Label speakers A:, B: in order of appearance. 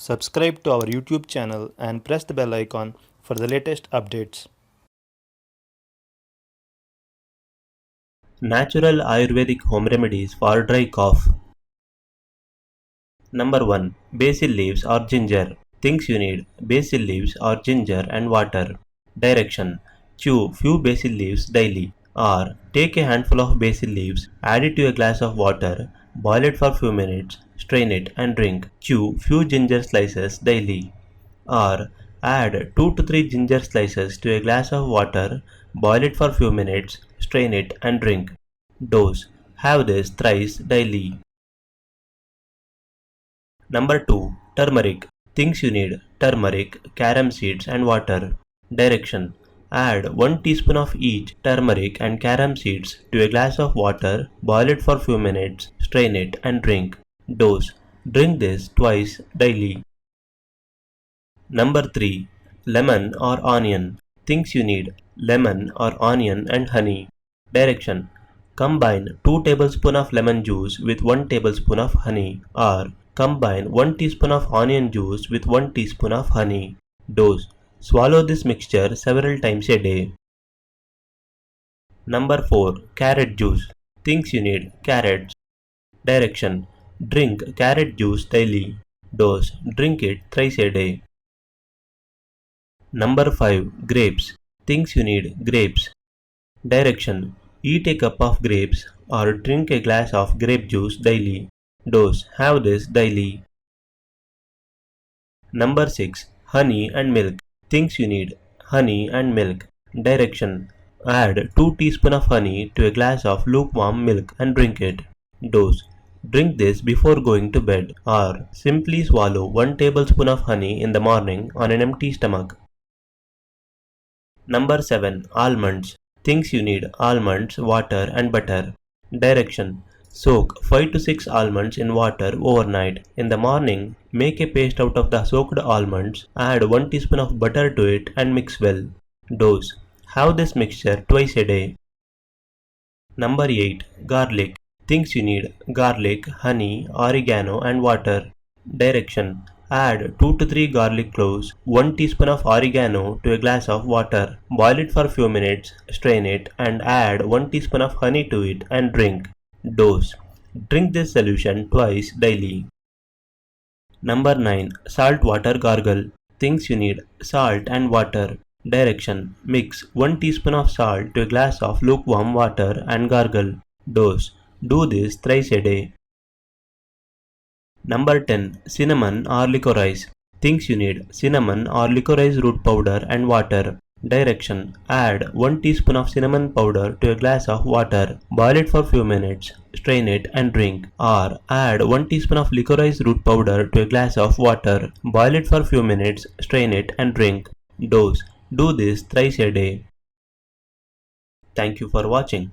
A: Subscribe to our YouTube channel and press the bell icon for the latest updates.
B: Natural Ayurvedic home remedies for dry cough. Number 1. Basil leaves or ginger. Things you need: basil leaves or ginger and water. Direction: chew few basil leaves daily, or take a handful of basil leaves, add it to a glass of water, boil it for few minutes, strain it and drink. Chew few ginger slices daily, or add 2 to 3 ginger slices to a glass of water, boil it for few minutes, strain it and drink. Dose: have this thrice daily. Number 2. Turmeric. Things you need: turmeric, carom seeds and water. Direction: add 1 teaspoon of each turmeric and carom seeds to a glass of water, boil it for few minutes, strain it and drink. Dose: drink this twice daily. Number 3. Lemon or onion. Things you need: lemon or onion and honey. Direction: combine 2 tablespoons of lemon juice with 1 tablespoon of honey, or combine 1 teaspoon of onion juice with 1 teaspoon of honey. Dose: swallow this mixture several times a day. Number 4. Carrot juice. Things you need: carrots. Direction: drink carrot juice daily. Dose: drink it thrice a day. Number 5. Grapes. Things you need: grapes. Direction: eat a cup of grapes or drink a glass of grape juice daily. Dose: have this daily. Number 6. Honey and milk. Things you need: honey and milk. Direction: add 2 teaspoons of honey to a glass of lukewarm milk and drink it. Dose: drink this before going to bed, or simply swallow 1 tablespoon of honey in the morning on an empty stomach. Number 7. Almonds. Things you need: almonds, water and butter. Direction: soak 5 to 6 almonds in water overnight. In the morning, make a paste out of the soaked almonds, add 1 teaspoon of butter to it and mix well. Dose: have this mixture twice a day. Number 8. Garlic. Things you need: garlic, honey, oregano and water. Direction: add 2 to 3 garlic cloves, 1 teaspoon of oregano to a glass of water. Boil it for few minutes, strain it and add 1 teaspoon of honey to it and drink. Dose: drink this solution twice daily. Number 9. Salt water gargle. Things you need: salt and water. Direction: mix 1 teaspoon of salt to a glass of lukewarm water and gargle. Dose: do this thrice a day. Number 10. Cinnamon or licorice. Things you need: cinnamon or licorice root powder and water. Direction: add 1 teaspoon of cinnamon powder to a glass of water, boil it for few minutes, strain it and drink, or add 1 teaspoon of licorice root powder to a glass of water, boil it for few minutes, strain it and drink. Dose: do this thrice a day. Thank you for watching.